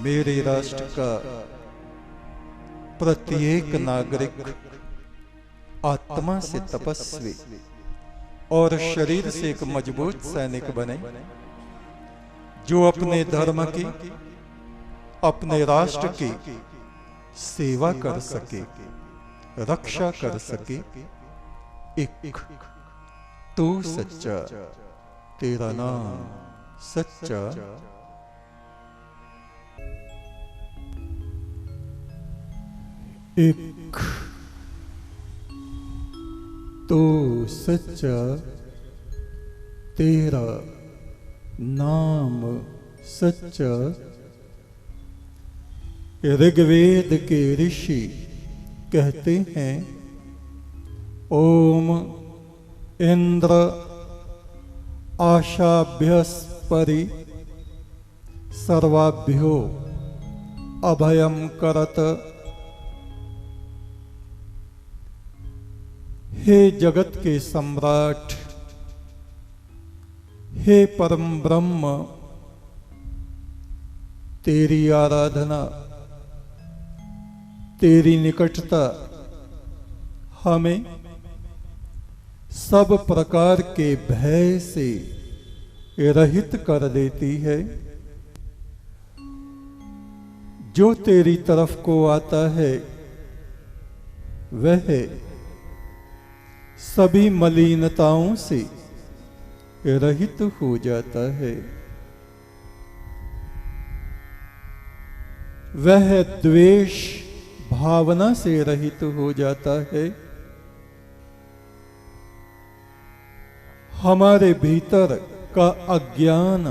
मेरे राष्ट्र का प्रत्येक नागरिक आत्मा से तपस्वी और शरीर से एक मजबूत सैनिक बने, जो अपने धर्म की, अपने राष्ट्र की सेवा कर सके, रक्षा कर सके। एक तू सच्चा, तेरा नाम सच्चा। एक तो सच्चा, तेरा नाम सच्चा। ऋग्वेद के ऋषि कहते हैं, ओम इंद्र आशाभ्यस्परि सर्वाभ्यो अभयम करत। हे जगत के सम्राट, हे परम ब्रह्म, तेरी आराधना, तेरी निकटता हमें सब प्रकार के भय से रहित कर देती है। जो तेरी तरफ को आता है वह सभी मलिनताओं से रहित हो जाता है। वह द्वेष भावना से रहित हो जाता है। हमारे भीतर का अज्ञान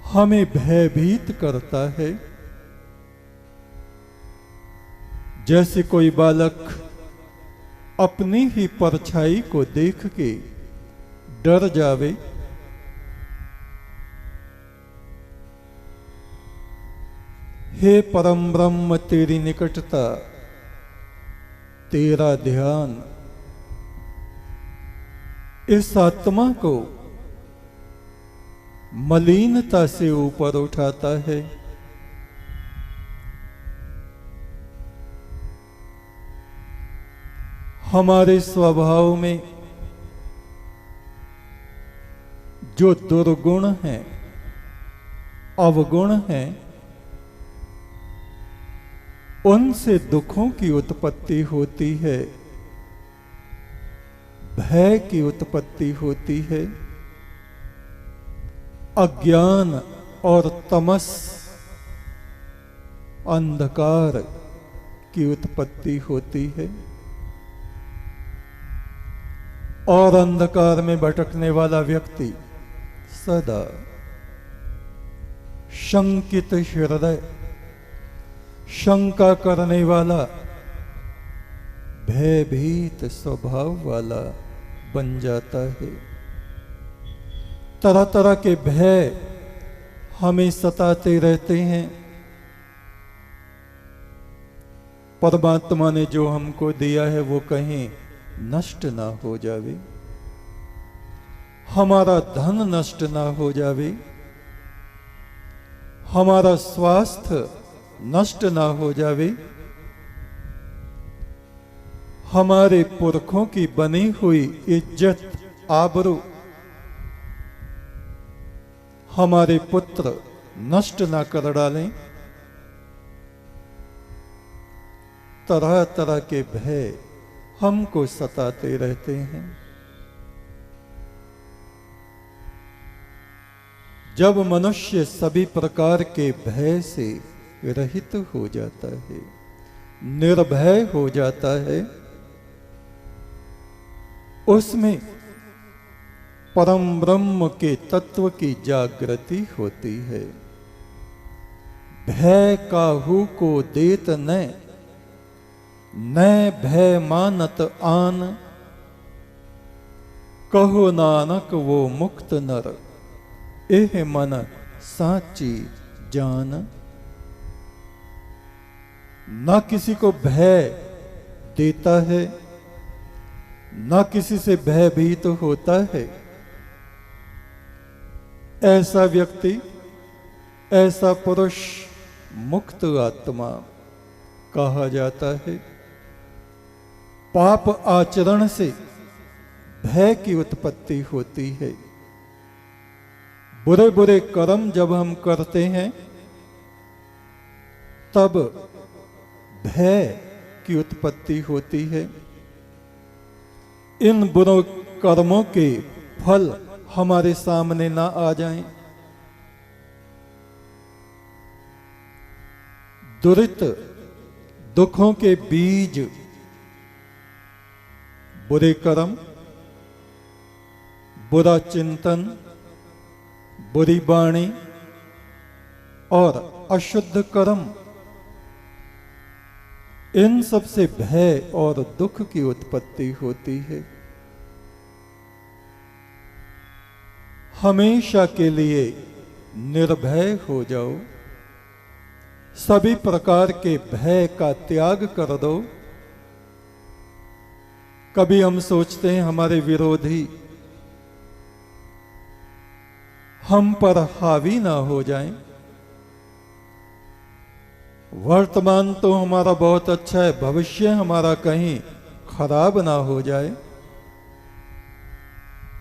हमें भयभीत करता है। जैसे कोई बालक अपनी ही परछाई को देख के डर जावे, हे परम ब्रह्म, तेरी निकटता, तेरा ध्यान इस आत्मा को मलिनता से ऊपर उठाता है। हमारे स्वभाव में जो दुर्गुण हैं, अवगुण हैं, उनसे दुखों की उत्पत्ति होती है, भय की उत्पत्ति होती है, अज्ञान और तमस, अंधकार की उत्पत्ति होती है। और अंधकार में भटकने वाला व्यक्ति सदा शंकित हृदय, शंका करने वाला, भयभीत स्वभाव वाला बन जाता है। तरह तरह के भय हमें सताते रहते हैं। परमात्मा ने जो हमको दिया है वो कहीं नष्ट ना हो जावे, हमारा धन नष्ट ना हो जावे, हमारा स्वास्थ्य नष्ट ना हो जावे, हमारे पुरखों की बनी हुई इज्जत आबरू हमारे पुत्र नष्ट ना कर डालें। तरह तरह के भय हमको सताते रहते हैं। जब मनुष्य सभी प्रकार के भय से रहित हो जाता है, निर्भय हो जाता है, उसमें परम ब्रह्म के तत्व की जागृति होती है। भय काहू को देत न भय मानत आन, कहो नानक वो मुक्त नर, एह मन साची जान। ना किसी को भय देता है, ना किसी से भयभीत होता है। ऐसा व्यक्ति ऐसा पुरुष मुक्त आत्मा कहा जाता है। पाप आचरण से भय की उत्पत्ति होती है। बुरे बुरे कर्म जब हम करते हैं तब भय की उत्पत्ति होती है। इन बुरे कर्मों के फल हमारे सामने ना आ जाएं, दुरित दुखों के बीज बुरे कर्म, बुरा चिंतन, बुरी वाणी और अशुद्ध कर्म, इन सब से भय और दुख की उत्पत्ति होती है। हमेशा के लिए निर्भय हो जाओ, सभी प्रकार के भय का त्याग कर दो। कभी हम सोचते हैं हमारे विरोधी हम पर हावी ना हो जाएं। वर्तमान तो हमारा बहुत अच्छा है, भविष्य हमारा कहीं खराब ना हो जाए।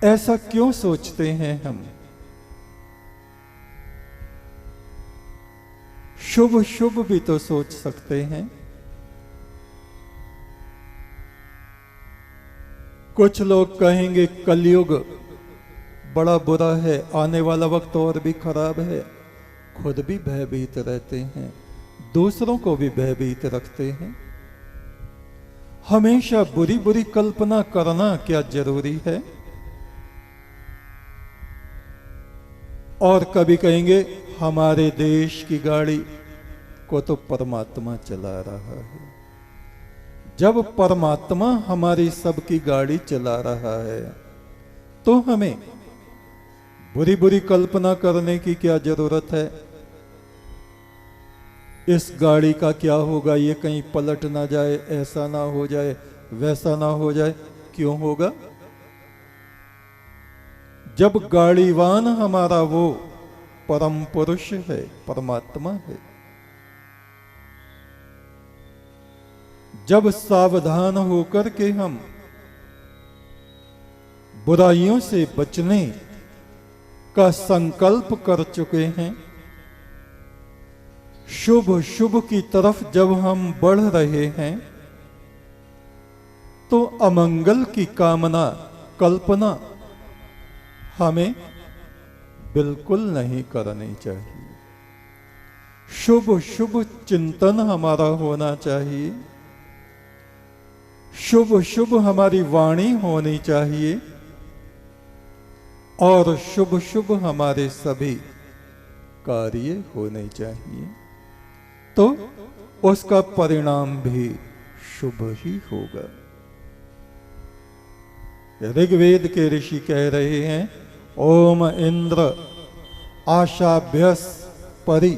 ऐसा क्यों सोचते हैं हम? शुभ शुभ भी तो सोच सकते हैं। कुछ लोग कहेंगे कलयुग बड़ा बुरा है, आने वाला वक्त और भी खराब है। खुद भी भयभीत रहते हैं, दूसरों को भी भयभीत रखते हैं। हमेशा बुरी बुरी कल्पना करना क्या जरूरी है? और कभी कहेंगे हमारे देश की गाड़ी को तो परमात्मा चला रहा है। जब परमात्मा हमारी सबकी गाड़ी चला रहा है तो हमें बुरी बुरी कल्पना करने की क्या जरूरत है? इस गाड़ी का क्या होगा, ये कहीं पलट ना जाए, ऐसा ना हो जाए, वैसा ना हो जाए। क्यों होगा? जब गाड़ीवान हमारा वो परम पुरुष है, परमात्मा है। जब सावधान होकर के हम बुराइयों से बचने का संकल्प कर चुके हैं, शुभ शुभ की तरफ जब हम बढ़ रहे हैं, तो अमंगल की कामना, कल्पना हमें बिल्कुल नहीं करनी चाहिए। शुभ शुभ चिंतन हमारा होना चाहिए, शुभ शुभ हमारी वाणी होनी चाहिए और शुभ शुभ हमारे सभी कार्य होने चाहिए, तो उसका परिणाम भी शुभ ही होगा। ऋग्वेद के ऋषि कह रहे हैं, ओम इंद्र आशाभ्यस परि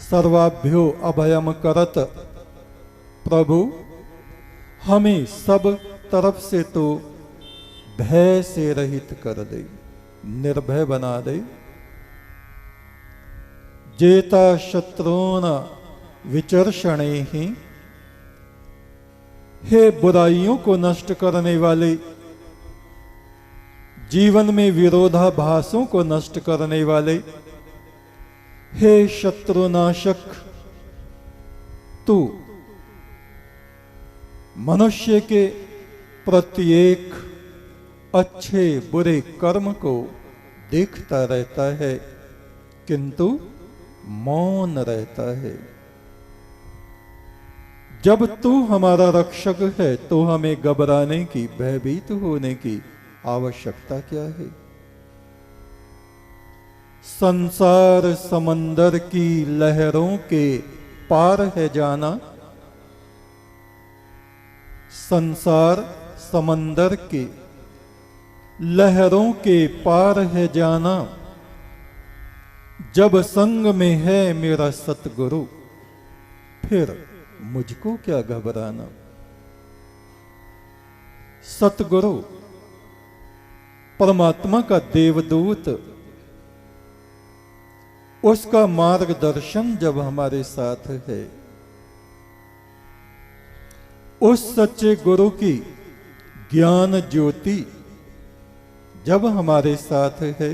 सर्वाभ्यो अभयम करत। प्रभु हमें सब तरफ से तो भय से रहित कर दे, निर्भय बना दे। जेता शत्रुन विचर्षणे ही, हे बुराइयों को नष्ट करने वाले, जीवन में विरोधाभासों को नष्ट करने वाले, हे शत्रुनाशक, तू मनुष्य के प्रत्येक अच्छे बुरे कर्म को देखता रहता है किंतु मौन रहता है। जब तू हमारा रक्षक है तो हमें घबराने की, भयभीत होने की आवश्यकता क्या है? संसार समंदर की लहरों के पार है जाना, संसार समंदर के लहरों के पार है जाना। जब संग में है मेरा सतगुरु, फिर मुझको क्या घबराना। सतगुरु परमात्मा का देवदूत, उसका मार्गदर्शन जब हमारे साथ है, उस सच्चे गुरु की ज्ञान ज्योति जब हमारे साथ है,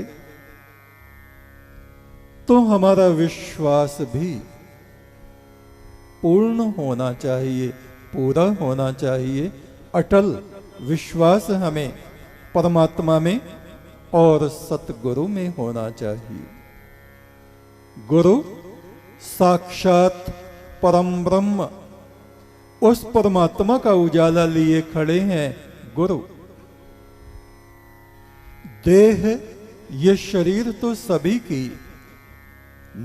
तो हमारा विश्वास भी पूर्ण होना चाहिए, पूरा होना चाहिए। अटल विश्वास हमें परमात्मा में और सतगुरु में होना चाहिए। गुरु साक्षात परम ब्रह्म, उस परमात्मा का उजाला लिए खड़े हैं गुरु। देह ये शरीर तो सभी की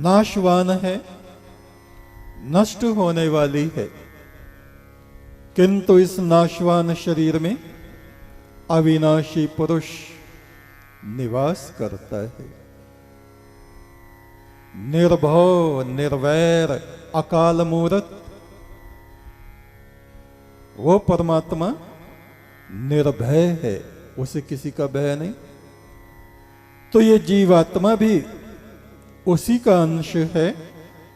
नाशवान है, नष्ट होने वाली है, किंतु इस नाशवान शरीर में अविनाशी पुरुष निवास करता है। निर्भव निर्वैर अकाल मूरत, वो परमात्मा निर्भय है, उसे किसी का भय नहीं। तो ये जीवात्मा भी उसी का अंश है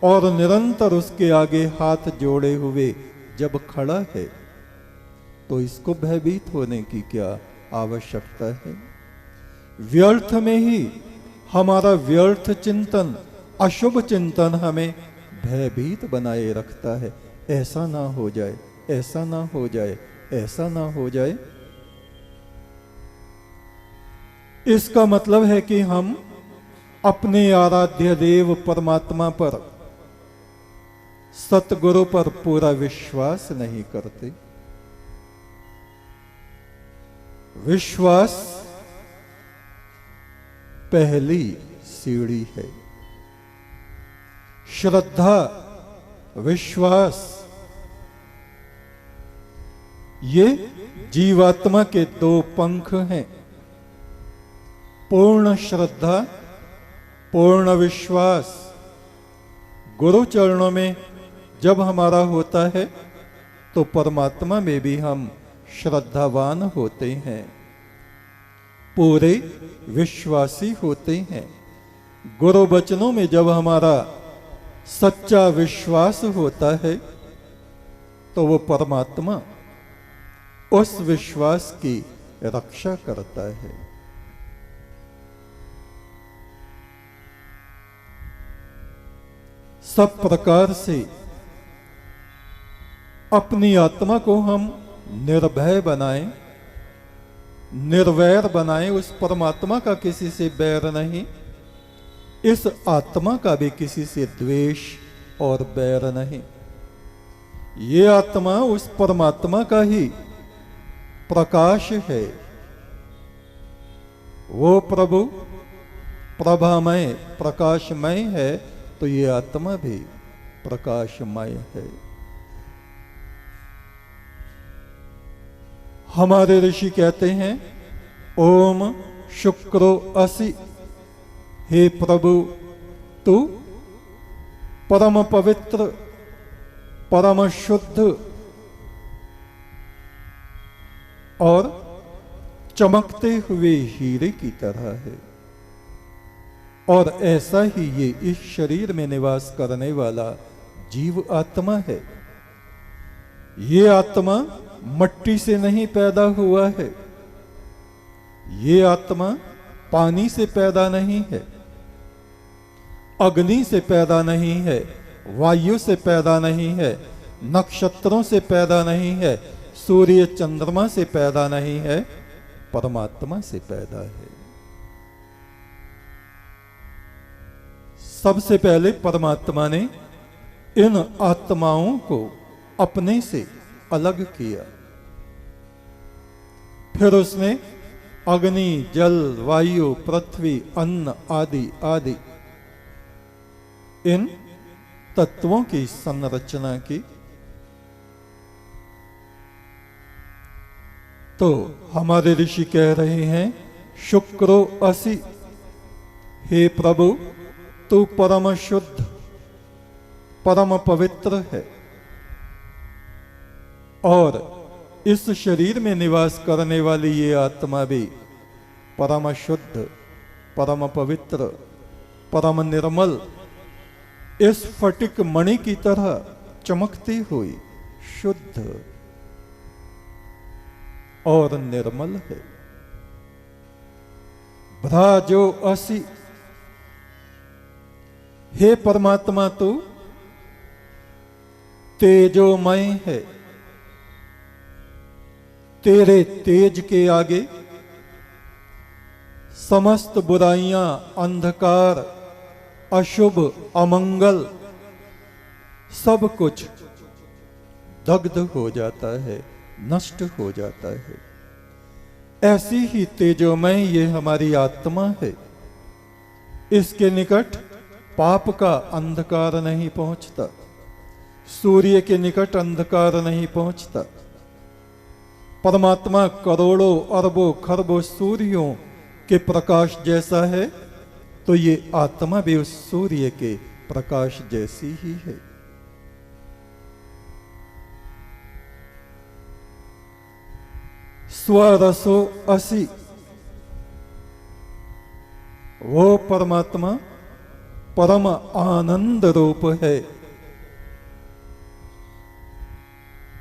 और निरंतर उसके आगे हाथ जोड़े हुए जब खड़ा है, तो इसको भयभीत होने की क्या आवश्यकता है। व्यर्थ में ही हमारा व्यर्थ चिंतन, अशुभ चिंतन हमें भयभीत बनाए रखता है। ऐसा ना हो जाए, ऐसा ना हो जाए, ऐसा ना हो जाए। इसका मतलब है कि हम अपने आराध्य देव परमात्मा पर, सतगुरु पर पूरा विश्वास नहीं करते। विश्वास पहली सीढ़ी है। श्रद्धा, विश्वास, ये जीवात्मा के दो पंख हैं। पूर्ण श्रद्धा, पूर्ण विश्वास गुरु चरणों में जब हमारा होता है, तो परमात्मा में भी हम श्रद्धावान होते हैं, पूरे विश्वासी होते हैं। गुरु वचनों में जब हमारा सच्चा विश्वास होता है, तो वो परमात्मा उस विश्वास की रक्षा करता है। सब प्रकार से अपनी आत्मा को हम निर्भय बनाएं, निर्वैर बनाएं। उस परमात्मा का किसी से बैर नहीं, इस आत्मा का भी किसी से द्वेष और बैर नहीं। ये आत्मा उस परमात्मा का ही प्रकाश है। वो प्रभु प्रभामय प्रकाशमय है, तो ये आत्मा भी प्रकाशमय है। हमारे ऋषि कहते हैं, ओम शुक्रो असि, हे प्रभु तू परम पवित्र, परम शुद्ध और चमकते हुए हीरे की तरह है। और ऐसा ही ये इस शरीर में निवास करने वाला जीव आत्मा है। ये आत्मा मट्टी से नहीं पैदा हुआ है, ये आत्मा पानी से पैदा नहीं है, अग्नि से पैदा नहीं है, वायु से पैदा नहीं है, नक्षत्रों से पैदा नहीं है, सूर्य चंद्रमा से पैदा नहीं है, परमात्मा से पैदा है। सबसे पहले परमात्मा ने इन आत्माओं को अपने से अलग किया, फिर उसने अग्नि, जल, वायु, पृथ्वी, अन्न आदि आदि इन तत्वों की संरचना की। तो हमारे ऋषि कह रहे हैं, शुक्रो असि, हे प्रभु तू परम शुद्ध, परम पवित्र है, और इस शरीर में निवास करने वाली ये आत्मा भी परम शुद्ध, परम पवित्र, परम निर्मल, इस फटिक मणि की तरह चमकती हुई शुद्ध और निर्मल है। भ्राजो असि, हे परमात्मा तू तेजोमय है। तेरे तेज के आगे समस्त बुराइयां, अंधकार, अशुभ, अमंगल सब कुछ दग्ध हो जाता है, नष्ट हो जाता है। ऐसी ही तेजोमय ये हमारी आत्मा है। इसके निकट पाप का अंधकार नहीं पहुंचता, सूर्य के निकट अंधकार नहीं पहुंचता। परमात्मा करोड़ों अरबों खरबों सूर्यों के प्रकाश जैसा है, तो ये आत्मा भी उस सूर्य के प्रकाश जैसी ही है। स्वरसो असि, वो परमात्मा परम आनंद रूप है।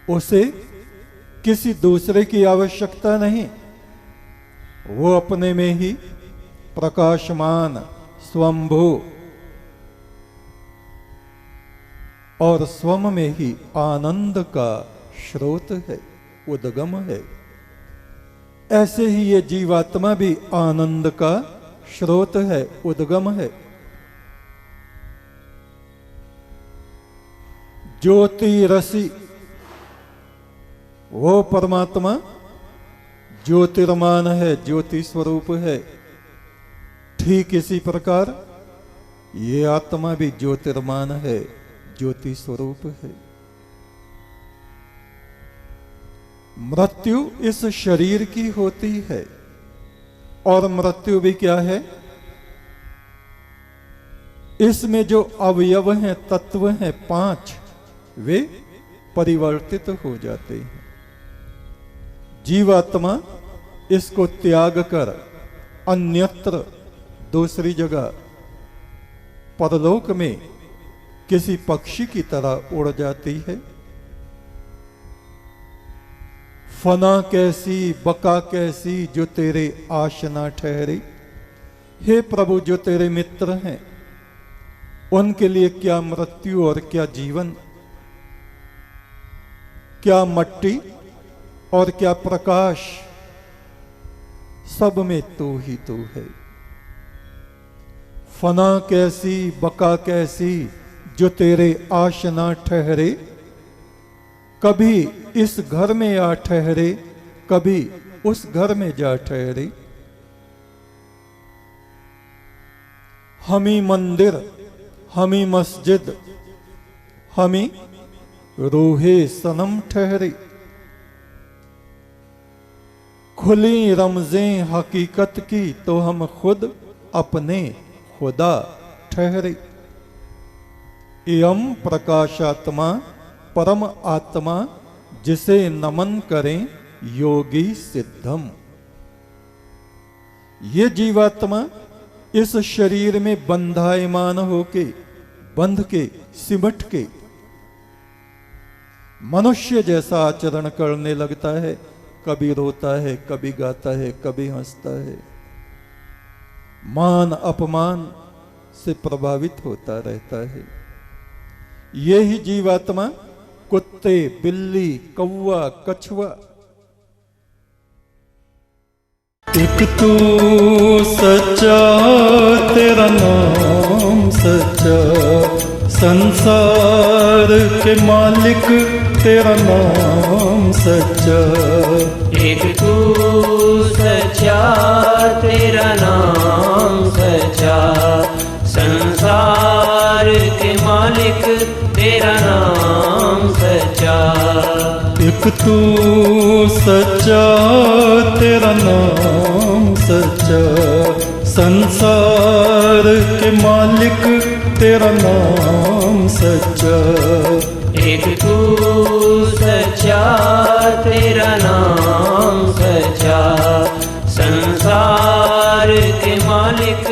उसे किसी दूसरे की आवश्यकता नहीं, वो अपने में ही प्रकाशमान, स्वंभू और स्वम में ही आनंद का स्रोत है, उद्गम है। ऐसे ही ये जीवात्मा भी आनंद का स्रोत है, उद्गम है। ज्योतिरसि, वो परमात्मा ज्योतिर्मान है, ज्योति स्वरूप है। ठीक इसी प्रकार ये आत्मा भी ज्योतिर्मान है, ज्योति स्वरूप है। मृत्यु इस शरीर की होती है, और मृत्यु भी क्या है? इसमें जो अवयव हैं, तत्व हैं 5, वे परिवर्तित हो जाते हैं। जीवात्मा इसको त्याग कर अन्यत्र दूसरी जगह परलोक में किसी पक्षी की तरह उड़ जाती है। फना कैसी बका कैसी जो तेरे आशना ठहरे। हे प्रभु, जो तेरे मित्र हैं उनके लिए क्या मृत्यु और क्या जीवन, क्या मट्टी और क्या प्रकाश, सब में तू ही तू है। फना कैसी बका कैसी जो तेरे आशना ठहरे। कभी इस घर में आ ठहरे, कभी उस घर में जा ठहरे। हमी मंदिर, हमी मस्जिद, हमी रूहे सनम ठहरे। खुली रमजें हकीकत की तो हम खुद अपने खुदा ठहरे। एवं प्रकाशात्मा परम आत्मा जिसे नमन करें योगी सिद्धम। ये जीवात्मा इस शरीर में बंधायमान होके, बंध के, सिमट के मनुष्य जैसा आचरण करने लगता है। कभी रोता है, कभी गाता है, कभी हंसता है। मान अपमान से प्रभावित होता रहता है। ये ही जीवात्मा कुत्ते, बिल्ली, कौवा, कछुआ, एक तू सच्चा, तेरा नाम सच्चा, संसार के मालिक तेरा नाम सच्चा। एक तू सच्चा, तेरा नाम सच्चा, संसार के मालिक तेरा नाम सच्चा। एक तू सच्चा, तेरा नाम सच्चा, संसार के मालिक तेरा नाम सच्चा। एक तू सच्चा, तेरा नाम सच्चा, संसार के मालिक